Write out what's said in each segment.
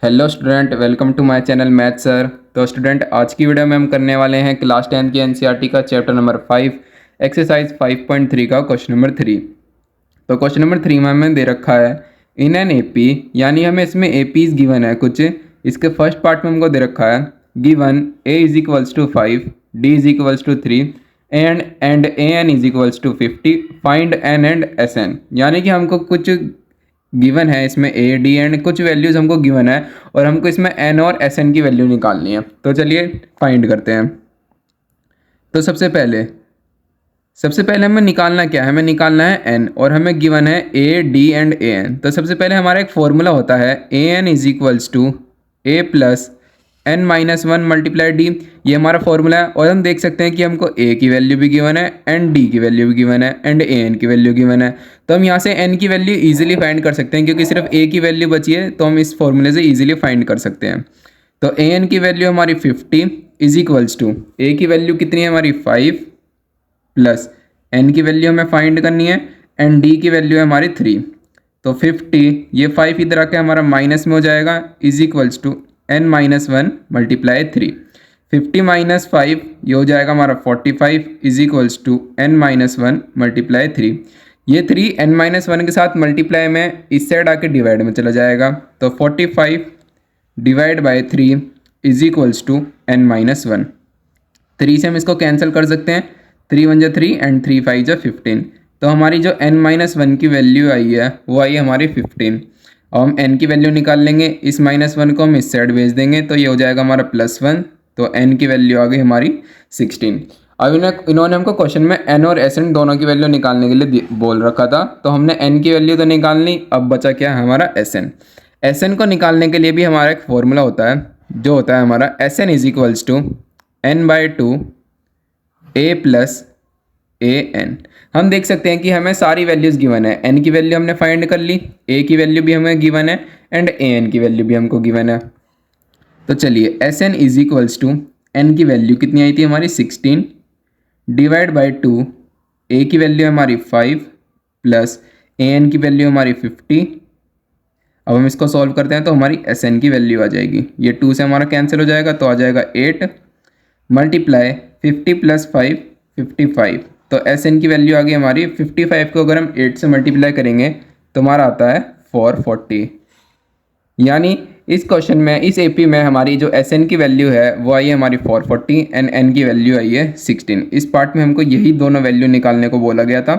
Hello student, welcome to my channel math sir. तो student, आज की वीडियो में हम करने वाले हैं क्लास 10 की एनसीईआरटी का चैप्टर नंबर 5 एक्सरसाइज 5.3 का क्वेश्चन नंबर 3। तो क्वेश्चन नंबर 3 में हमें दे रखा है इन एन एपी, यानी हमें इसमें एपीज गिवन है कुछ। इसके फर्स्ट पार्ट में हमको दे रखा है given A is equals to 5, D is equals to 3 and A N is equals to 50, find N and S N. यानी कि हमको कुछ गिवन है इसमें ए डी एंड कुछ वैल्यूज हमको गिवन है और हमको इसमें एन और एस एन की वैल्यू निकालनी है। तो चलिए फाइंड करते हैं। तो सबसे पहले हमें निकालना क्या है, हमें निकालना है एन और हमें गिवन है a D and A n. तो सबसे पहले हमारा एक फॉर्मूला होता है A N is equals to A plus N minus one multiply D. ये हमारा फॉर्मूला है और हम देख सकते हैं कि हमको ए की वैल्यू भी गिवन है एंड डी की वैल्यू भी गिवन है एंड ए एन की वैल्यू गिवन है। तो हम यहाँ से एन की वैल्यू इजीली फाइंड कर सकते हैं क्योंकि सिर्फ ए की वैल्यू बची है, तो हम इस फॉर्मूले से इजीली फाइंड कर सकते हैं। तो ए एन की वैल्यू हमारी 50 इज इक्वल्स टू ए की वैल्यू कितनी है हमारी 5 प्लस एन की वैल्यू हमें फाइंड करनी है एंड डी की वैल्यू है हमारी 3। तो 50 ये 5 इधर आके हमारा माइनस में हो जाएगा is equals to n minus one multiply 3। 50 minus 5 ये हो जाएगा हमारा 45 is equals to n minus one multiply 3। ये 3 एन माइनस वन के साथ मल्टीप्लाई में इस साइड आके डिवाइड में चला जाएगा। तो 45 divide by 3 is equals to n minus one. 3 से हम इसको कैंसिल कर सकते हैं, 3 वन जा 3 एंड 3 5 जा 15। तो हमारी जो n माइनस वन की वैल्यू आई है वो आई है हमारी 15। और हम n की वैल्यू निकाल लेंगे, इस माइनस वन को हम इस साइड भेज देंगे तो ये हो जाएगा हमारा +1। तो n की वैल्यू आ गई हमारी 16। अब इन्होंने हमको क्वेश्चन में n और s n दोनों की वैल्यू निकालने के लिए बोल रखा था, तो हमने n की वैल्यू तो निकाल ली। अब बचा क्या है हमारा s n को निकालने के लिए भी हमारा एक फॉर्मूला होता है जो होता है हमारा s n is equals to n by two A plus a n. हम देख सकते हैं कि हमें सारी वैल्यूज गिवन है, एन की वैल्यू हमने फाइंड कर ली, ए की वैल्यू भी हमें गिवन है एंड ए एन की वैल्यू भी हमको गिवन है। तो चलिए S N is equals to n की वैल्यू कितनी आई थी हमारी 16 डिवाइड बाई टू ए की वैल्यू हमारी 5 प्लस ए एन की वैल्यू हमारी 50। अब हम इसको सॉल्व करते हैं तो हमारी एस एन की वैल्यू आ जाएगी, ये 2 से हमारा कैंसिल हो जाएगा तो आ जाएगा 8 मल्टीप्लाई 50 प्लस 5 55। तो एस एन की वैल्यू आ गई हमारी 55 को अगर हम 8 से मल्टीप्लाई करेंगे तो हमारा आता है 440। यानी इस क्वेश्चन में इस एपी में हमारी जो एस एन की वैल्यू है वो आई है हमारी 440 एंड एन की वैल्यू आई है 16। इस पार्ट में हमको यही दोनों वैल्यू निकालने को बोला गया था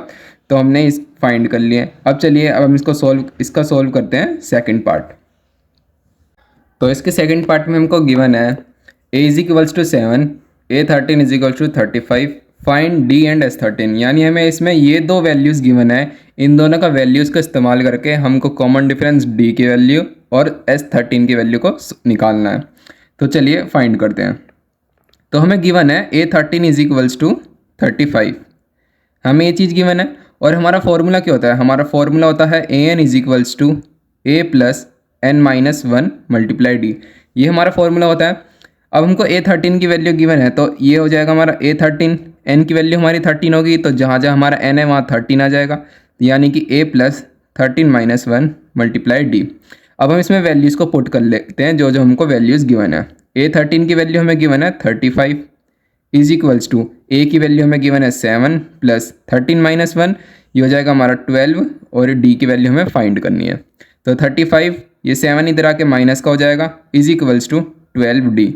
तो हमने इस फाइंड कर लिए। अब चलिए अब हम इसका सॉल्व करते हैं सेकेंड पार्ट। तो इसके सेकेंड पार्ट में हमको गिवन है a is equals to 7, a 13 is equals to 35, find d and s 13। यानी हमें इसमें ये दो वैल्यूज़ गिवन है, इन दोनों का वैल्यूज़ का इस्तेमाल करके हमको कॉमन डिफरेंस डी की वैल्यू और एस 13 की वैल्यू को निकालना है। तो चलिए फाइंड करते हैं। तो हमें गिवन है ए 13 इज इक्वल्स टू 35, हमें ये चीज़ गिवन है और हमारा फॉर्मूला क्या होता है, हमारा फॉर्मूला होता है A N is equals to A plus N minus one multiply D. ये हमारा फॉर्मूला होता है। अब हमको ए 13 की वैल्यू गिवन है तो ये हो जाएगा हमारा ए 13, एन की वैल्यू हमारी 13 होगी तो जहाँ जहाँ हमारा एन है वहाँ 13 आ जाएगा, यानी कि a plus 13 minus one multiply d. अब हम इसमें वैल्यूज़ को पुट कर लेते हैं जो जो हमको वैल्यूज़ गिवन है। ए 13 की वैल्यू हमें गिवन है 35 इज इक्वल्स टू ए की वैल्यू हमें गिवन है 7 प्लस 13 माइनस वन, ये हो जाएगा हमारा 12 और डी की वैल्यू हमें फाइंड करनी है। तो 35 ये 7 इधर आके माइनस का हो जाएगा is equals to 12 d.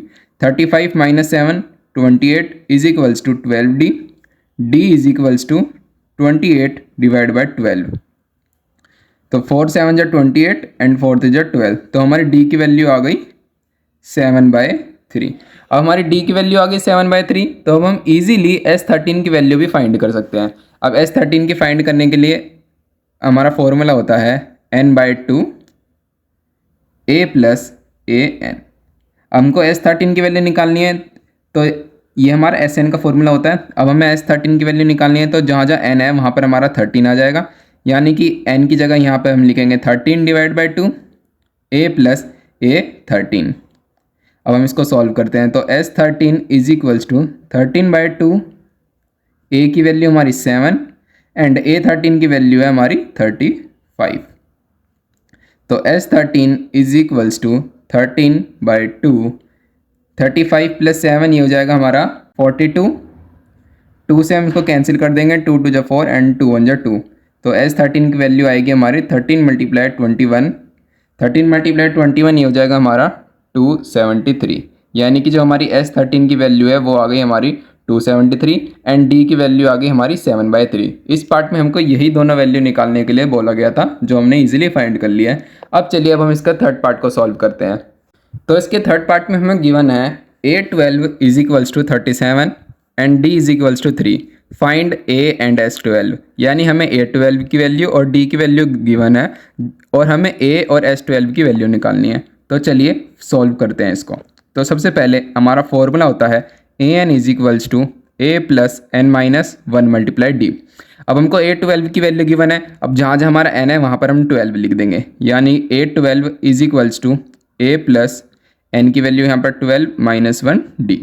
35 minus 7 28 is equals to 12 d, d is equals to 28 divide by 12। तो 4 7 जा 28 एंड 4 3 जा 12, तो हमारी डी की वैल्यू आ गई 7/3। अब हमारी डी की वैल्यू आ गई 7/3 तो अब हम इजीली एस 13 की वैल्यू भी फाइंड कर सकते हैं। अब एस 13 की फाइंड करने के लिए हमारा फॉर्मूला होता है n/2 A plus a N. हमको एस 13 की वैल्यू निकालनी है तो ये हमारा एस एन का फॉर्मूला होता है। अब हमें एस 13 की वैल्यू निकालनी है तो जहाँ जहाँ एन है वहाँ पर हमारा 13 आ जाएगा, यानी कि एन की जगह यहाँ पर हम लिखेंगे 13 डिवाइड बाई 2 ए प्लस ए 13। अब हम इसको सॉल्व करते हैं तो एस 13 इज इक्वल्स टू 13/2, ए की वैल्यू हमारी 7 एंड ए 13 की वैल्यू है हमारी 35। तो एस 13 इज इक्वल्स टू 13/2, 35 + 7 ये हो जाएगा हमारा 42। 2 से हम इसको कैंसिल कर देंगे, 2 × 2 = 4 एंड 2 × 1 = 2। तो S13 की वैल्यू आएगी हमारी 13 × 21। 13 × 21 ये हो जाएगा हमारा 273। यानी कि जो हमारी S13 की वैल्यू है वो आ गई हमारी 273 एंड D की वैल्यू आ गई हमारी 7/3। इस पार्ट में हमको यही दोनों वैल्यू निकालने के लिए बोला गया था, जो हमने इजीली फाइंड कर लिया है। अब चलिए अब हम इसका थर्ड पार्ट को सॉल्व करते हैं। तो इसके थर्ड पार्ट में हमें गिवन है A12 = 37 and D = 3। Find A and S12, यानी हमें A12 की वैल्यू और D की वैल्यू गिवन है और हमें A और S12 की वैल्यू निकालनी है। तो चलिए सॉल्व करते हैं इसको। तो सबसे पहले हमारा फॉर्मूला होता है AN = A + n - 1 × D। अब हमको A12 की वैल्यू गिवन है, अब जहाँ जहाँ हमारा n है वहाँ पर हम 12 लिख देंगे, यानी A12 = A + n की वैल्यू यहाँ पर 12 - 1 D।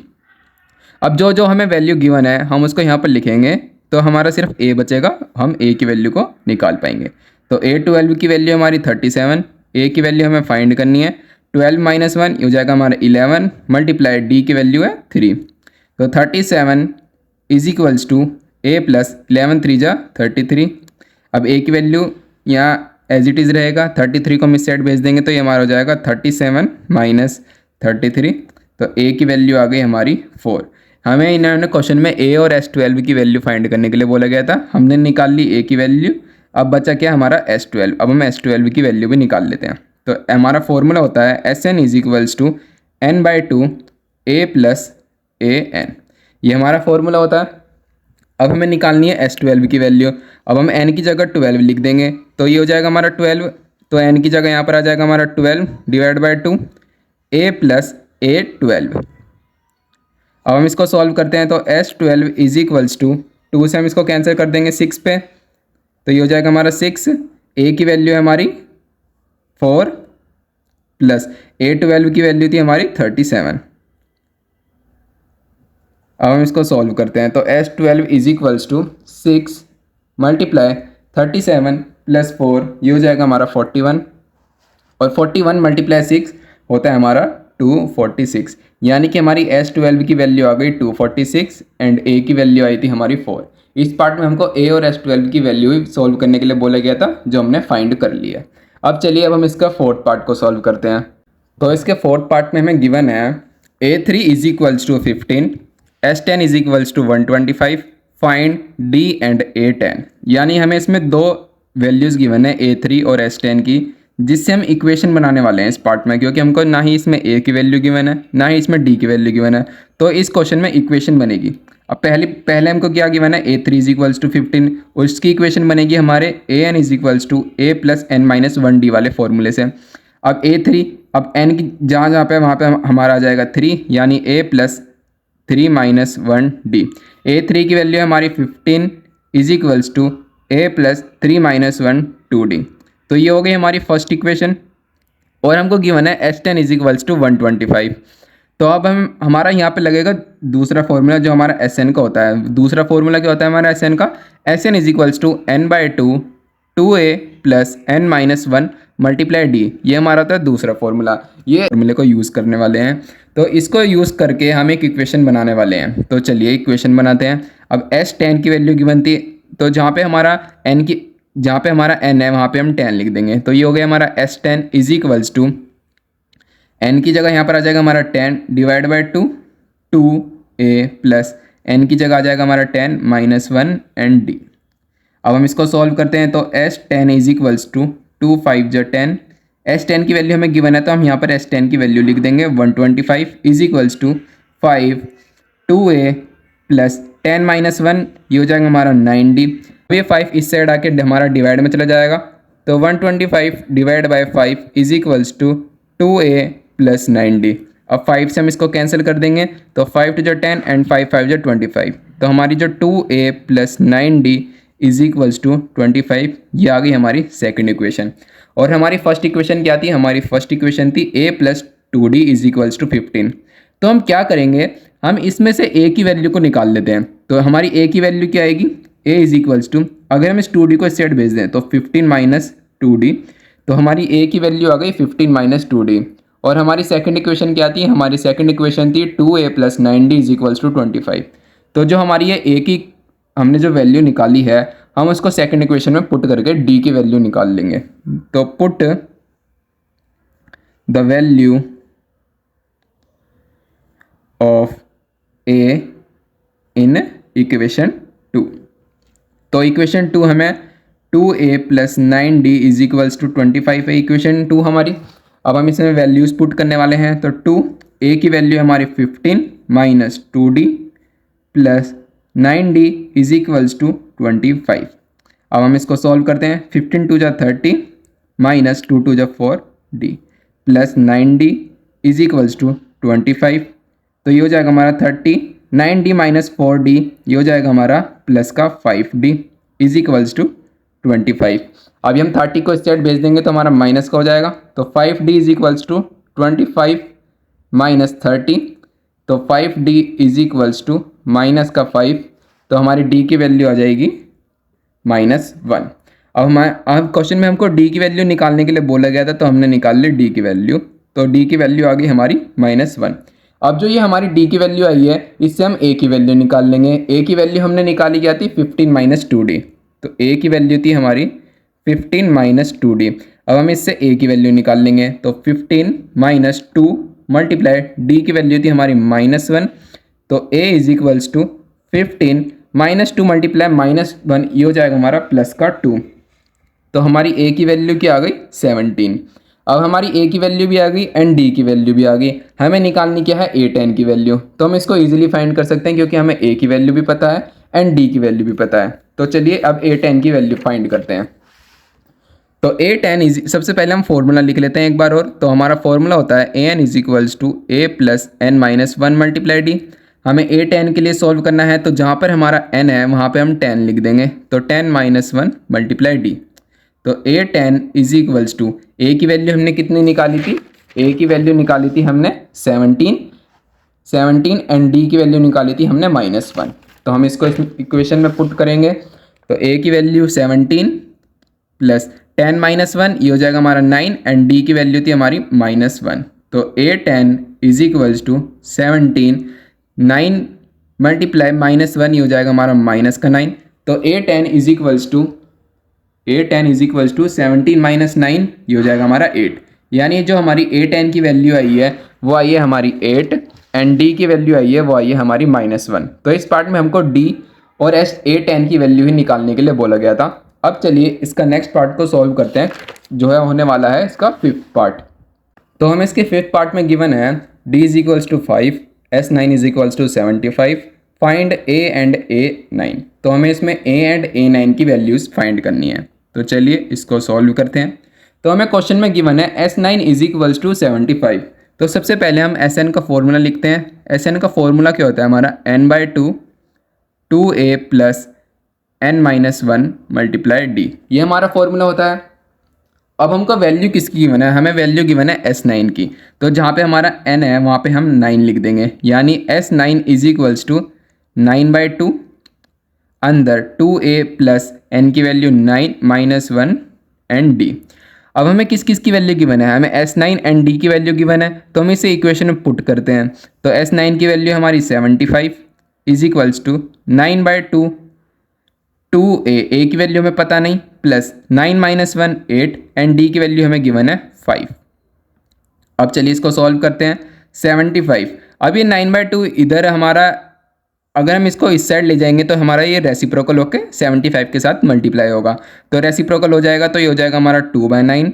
अब जो जो हमें वैल्यू गिवन है हम उसको यहाँ पर लिखेंगे, तो हमारा सिर्फ A बचेगा, हम A की वैल्यू को निकाल पाएंगे। तो A12 की वैल्यू हमारी 37, A की वैल्यू हमें फाइंड करनी है। 12 - 1 ये हो जाएगा हमारा 11 × D की वैल्यू है 3। तो 37 = A + 11 × 3 = 33। अब A की वैल्यू यहाँ एज इट इज़ रहेगा, 33 को हम इस साइड भेज देंगे तो ये हमारा हो जाएगा 37 - 33। तो A की वैल्यू आ गई हमारी 4। हमें इन्होंने क्वेश्चन में A और S12 की वैल्यू फाइंड करने के लिए बोला गया था, हमने निकाल ली A की वैल्यू। अब बचा क्या हमारा S12, अब हम S12 की वैल्यू भी निकाल लेते हैं। तो हमारा फॉर्मूला होता है SN = n/2 A + AN, ये हमारा फॉर्मूला होता है। अब हमें निकालनी है S12 की वैल्यू। अब हम n की जगह 12 लिख देंगे, तो ये हो जाएगा हमारा 12। तो n की जगह यहाँ पर आ जाएगा हमारा 12 / 2 A + A12। अब हम इसको सॉल्व करते हैं। तो S12 = 2 से हम इसको कैंसिल कर देंगे 6 पे, तो ये हो जाएगा हमारा 6। A की वैल्यू है हमारी 4 प्लस A12 की वैल्यू थी हमारी 37। अब हम इसको सॉल्व करते हैं। तो S12 = 6 × 37 + 4 ये हो जाएगा हमारा 41, और 41 × 6 होता है हमारा 246। यानी कि हमारी S12 की वैल्यू आ गई 246 एंड A की वैल्यू आई थी हमारी 4। इस पार्ट में हमको A और S12 की वैल्यू सॉल्व करने के लिए बोला गया था, जो हमने फाइंड कर लिया। अब चलिए अब हम इसका फोर्थ पार्ट को सॉल्व करते हैं। तो इसके फोर्थ पार्ट में हमें गिवन है A3 = 15, S10 = 125, find D and A10। यानी हमें इसमें दो वैल्यूज़ गिवन है A3 और S10 की, जिससे हम इक्वेशन बनाने वाले हैं इस पार्ट में, क्योंकि हमको ना ही इसमें A की वैल्यू गिवन है ना ही इसमें D की वैल्यू गिवन है। तो इस क्वेश्चन में इक्वेशन बनेगी। अब पहले हमको क्या गिवन है A3 = 15, उसकी इक्वेशन बनेगी हमारे AN = A + n - 1 D वाले फॉर्मूले से। अब A3, अब n की जहाँ जहाँ पे वहाँ पे हमारा आ जाएगा 3, यानी A + 3 - 1 D। A3 की वैल्यू हमारी 15 = A + 3 - 1 2D। तो ये हो गई हमारी फर्स्ट इक्वेशन, और हमको गिवन है S10 = 125। तो अब हमारा यहाँ पे लगेगा दूसरा फॉर्मूला जो हमारा SN का होता है। दूसरा फॉर्मूला क्या होता है हमारा SN का? SN = n/2 2A + n - 1 × D। ये हमारा होता है दूसरा फॉर्मूला। ये फॉर्मूले को यूज़ करने वाले हैं, तो इसको यूज़ करके हम एक इक्वेशन बनाने वाले हैं। तो चलिए इक्वेशन बनाते हैं। अब S10 की वैल्यू गिवन थी, तो जहाँ पे हमारा n है वहाँ पे हम 10 लिख देंगे। तो ये हो गया हमारा S10 = n की जगह यहाँ पर आ जाएगा हमारा 10 / 2 2A + n की जगह आ जाएगा हमारा 10 - 1 एंड D। अब हम इसको सॉल्व करते हैं। तो S10 = 2 5 × 10। S10 की वैल्यू हमें गिवन है, तो हम यहाँ पर S10 की वैल्यू लिख देंगे 125 = 5 2A + 10 - 1 ये हो जाएगा हमारा 9D। अब ये 5 इस साइड आके हमारा डिवाइड में चला जाएगा, तो 125 / 5 = 2A + 9D। अब 5 से हम इसको कैंसिल कर देंगे, तो 5 2 = 10 एंड 5 5 = 25। तो हमारी जो 2A + 9D = 25, ये आ गई हमारी सेकंड इक्वेशन। और हमारी फर्स्ट इक्वेशन क्या थी? हमारी फर्स्ट इक्वेशन थी A + 2D = 15। तो हम क्या करेंगे, हम इसमें से A की वैल्यू को निकाल लेते हैं। तो हमारी A की वैल्यू क्या आएगी? A = अगर हम इस 2D को इस साइड भेज दें तो 15 - 2D, तो हमारी A की वैल्यू आ गई 15 - 2D। और हमारी सेकंड इक्वेशन क्या थी, हमारी सेकंड इक्वेशन थी 2a + 9d = 25। तो जो हमारी ये a की हमने जो वैल्यू निकाली है हम उसको सेकंड इक्वेशन में पुट करके d की वैल्यू निकाल लेंगे। तो put the value of a in equation 2। तो इक्वेशन 2 हमें 2a + 9d = 25 है इक्वेशन 2 हमारी। अब हम इसमें वैल्यूज़ पुट करने वाले हैं। तो 2a की वैल्यू हमारी 15 - 2d + 9d = 25। अब हम इसको सॉल्व करते हैं। 15 × 2 = 30 - 2 × 2 = 4d + 9d = 25। तो ये हो जाएगा हमारा 30, 9d - 4d ये हो जाएगा हमारा प्लस का 5d = 25। अभी हम 30 को इस साइड भेज देंगे तो हमारा माइनस का हो जाएगा। तो 5d = 25 - 30। तो 5d = माइनस का 5। तो हमारी d की वैल्यू आ जाएगी -1। अब क्वेश्चन में हमको d की वैल्यू निकालने के लिए बोला गया था तो हमने निकाल ली d की वैल्यू। तो d की वैल्यू आ गई हमारी -1। अब जो ये हमारी d की वैल्यू आई है इससे हम a की वैल्यू निकाल लेंगे। a की वैल्यू हमने निकाली क्या थी 15 - 2d। तो a की वैल्यू थी हमारी 15 - 2d। अब हम इससे a की वैल्यू निकाल लेंगे। तो 15 - 2 × d की वैल्यू थी हमारी -1। तो a = 15 - 2 × -1 ये हो जाएगा हमारा प्लस का 2। तो हमारी a की वैल्यू क्या आ गई 17। अब हमारी a की वैल्यू भी आ गई एंड d की वैल्यू भी आ गई। हमें निकालनी क्या है a10 की वैल्यू। तो हम इसको इजीली फाइंड कर सकते हैं क्योंकि हमें a की वैल्यू भी पता है एंड d की वैल्यू भी पता है। तो चलिए अब a10 की वैल्यू फाइंड करते हैं। तो a10 सबसे पहले हम फॉर्मूला लिख लेते हैं एक बार और। तो हमारा फॉर्मूला होता है an = a + n - 1 × d। हमें a10 के लिए सॉल्व करना है तो जहाँ पर हमारा n है वहाँ पे हम 10 लिख देंगे। तो 10 - 1 × d। तो a10 = a की वैल्यू हमने कितनी निकाली थी, a की वैल्यू निकाली थी हमने 17 एंड d की वैल्यू निकाली थी हमने -1। तो हम इसको इस इक्वेशन में पुट करेंगे। तो a की वैल्यू 17 + 10 - 1 ये हो जाएगा हमारा 9 एंड d की वैल्यू थी हमारी -1। तो a10 = 17, 9 × -1 ये हो जाएगा हमारा -9। तो a10 = 17 - 9 ये हो जाएगा हमारा 8। यानी जो हमारी a10 की वैल्यू आई है वो आई है हमारी 8 एंड d की वैल्यू आई है वो आई है हमारी -1। तो इस पार्ट में हमको d और a10 की वैल्यू ही निकालने के लिए बोला गया था। अब चलिए इसका नेक्स्ट पार्ट को सॉल्व करते हैं जो है होने वाला है इसका 5th पार्ट। तो हमें इसके 5th पार्ट में गिवन है d = 5, s9 = 75, find a and a9। तो हमें इसमें a एंड a9 की वैल्यूज़ फाइंड करनी है। तो चलिए इसको सॉल्व करते हैं। तो हमें क्वेश्चन में गिवन है s9 = 75। तो सबसे पहले हम sn का फॉर्मूला लिखते हैं। sn का फॉर्मूला क्या होता है हमारा n/2 2a + n - 1 × d। ये हमारा फॉर्मूला होता है। अब हमको वैल्यू किसकी गिवन है, हमें वैल्यू गिवन है s9 की। तो जहाँ पे हमारा n है वहाँ पे हम 9 लिख देंगे। यानी s9 = 9/2 अंदर 2a + n की वैल्यू 9 - 1 एंड d। अब हमें किस किस की वैल्यू गिवन है, हमें s9 एंड d की वैल्यू गिवन है। तो हम इसे इक्वेशन में पुट करते हैं। तो s9 की वैल्यू हमारी 75 = 9/2 2a की वैल्यू हमें पता नहीं प्लस 9 - 1 8 एंड d की वैल्यू हमें गिवन है 5। अब चलिए इसको सॉल्व करते हैं। 75 अब ये 9/2 इधर हमारा अगर हम इसको इस साइड ले जाएंगे तो हमारा ये रेसिप्रोकल होके 75 के साथ मल्टीप्लाई होगा। तो रेसिप्रोकल हो जाएगा तो ये हो जाएगा हमारा 2/9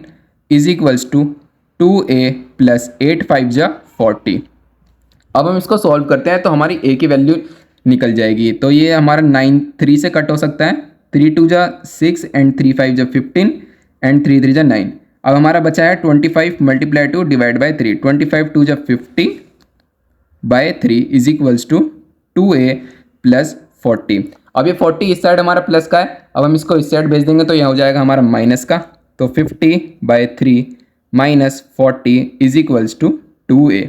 = 2a + 8 5 = 40। अब हम इसको सॉल्व करते हैं तो हमारी a की वैल्यू निकल जाएगी। तो ये हमारा 9 3 से कट हो सकता है। 3 2 = 6 एंड 3 5 = 15 एंड 3 3 = 9। अब हमारा बचा है 25 × 2 / 3। 25 2 = 50/3 = 2a + 40। अब ये 40 इस साइड हमारा प्लस का है। अब हम इसको इस साइड भेज देंगे तो यह हो जाएगा हमारा माइनस का। तो 50/3 - 40 = 2a।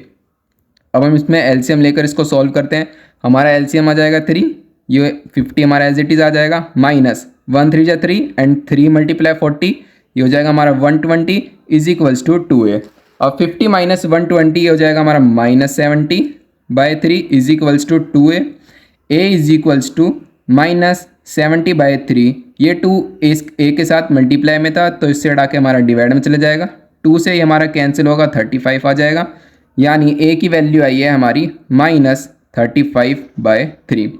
अब हम इसमें एलसीएम लेकर इसको सॉल्व करते हैं। हमारा एलसीएम आ जाएगा 3, ये 50 हमारा एज इट इज़ आ जाएगा माइनस 1 3 = 3 एंड 3 × 40 ये हो जाएगा हमारा 120 = 2a। अब 50 माइनस 120 हो जाएगा हमारा -70/3 is equals to 2a। a is equals to -70/3, ये 2 a के साथ मल्टीप्लाई में था तो इससे हटा के हमारा डिवाइड में चला जाएगा। 2 से ये हमारा कैंसिल होगा, 35 आ जाएगा, यानी a की वैल्यू आई है हमारी -35/3।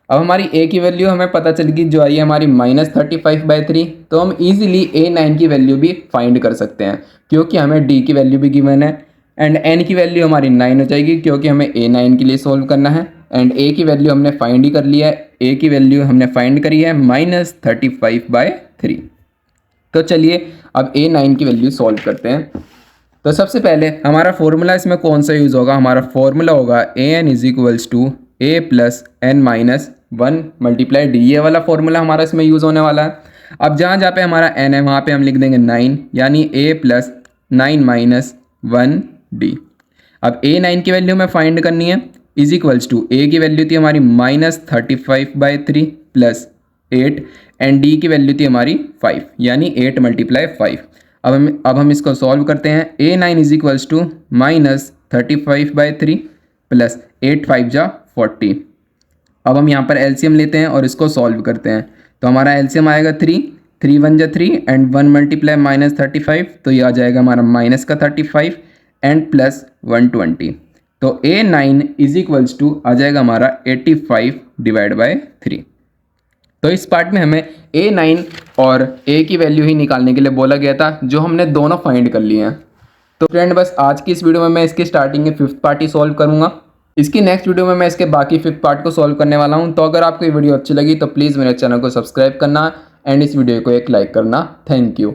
अब हमारी a की वैल्यू हमें पता चल गई जो आई है हमारी -35/3, तो हम इजीली a9 की वैल्यू भी फाइंड कर सकते हैं क्योंकि हमें d की वैल्यू भी गिवन है एंड n की वैल्यू हमारी 9 हो जाएगी क्योंकि हमें a9 के लिए सोल्व करना है एंड a की वैल्यू हमने फाइंड ही कर लिया है, a की वैल्यू हमने फाइंड करी है -35/3। तो चलिए अब a9 की वैल्यू सॉल्व करते हैं। तो सबसे पहले हमारा फॉर्मूला इसमें कौन सा यूज़ होगा, हमारा फॉर्मूला होगा an is equals to a plus n minus 1 multiply d, ये वाला फॉर्मूला हमारा इसमें यूज़ होने वाला है। अब जहाँ जहाँ पे हमारा n है वहाँ पे हम लिख देंगे 9, यानी a प्लस 9 माइनस 1d। अब a9 की वैल्यू हमें फाइंड करनी है, इज इक्वल्स टू a की वैल्यू थी हमारी -35/3 प्लस 8 एंड d की वैल्यू थी हमारी 5, यानी 8 मल्टीप्लाई 5। अब हम इसको सॉल्व करते हैं। a9 is equals to -35/3 plus 8 5 जा 40। अब हम यहाँ पर एलसीएम लेते हैं और इसको सॉल्व करते हैं। तो हमारा एलसीएम आएगा 3 1 जा 3 एंड 1 मल्टीप्लाई -35, तो ये आ जाएगा हमारा माइनस का 35 एंड प्लस 120। तो a9 इज इक्वल्स टू आ जाएगा हमारा 85/3। तो इस पार्ट में हमें a9 और a की वैल्यू ही निकालने के लिए बोला गया था, जो हमने दोनों फाइंड कर लिए हैं। तो फ्रेंड बस आज की इस वीडियो में मैं इसकी स्टार्टिंग में 5th पार्ट ही सॉल्व करूंगा। इसकी नेक्स्ट वीडियो में मैं इसके बाकी 5th पार्ट को सॉल्व करने वाला हूं। तो अगर आपको ये वीडियो अच्छी लगी तो प्लीज़ मेरे चैनल को सब्सक्राइब करना एंड इस वीडियो को एक लाइक करना। Thank you.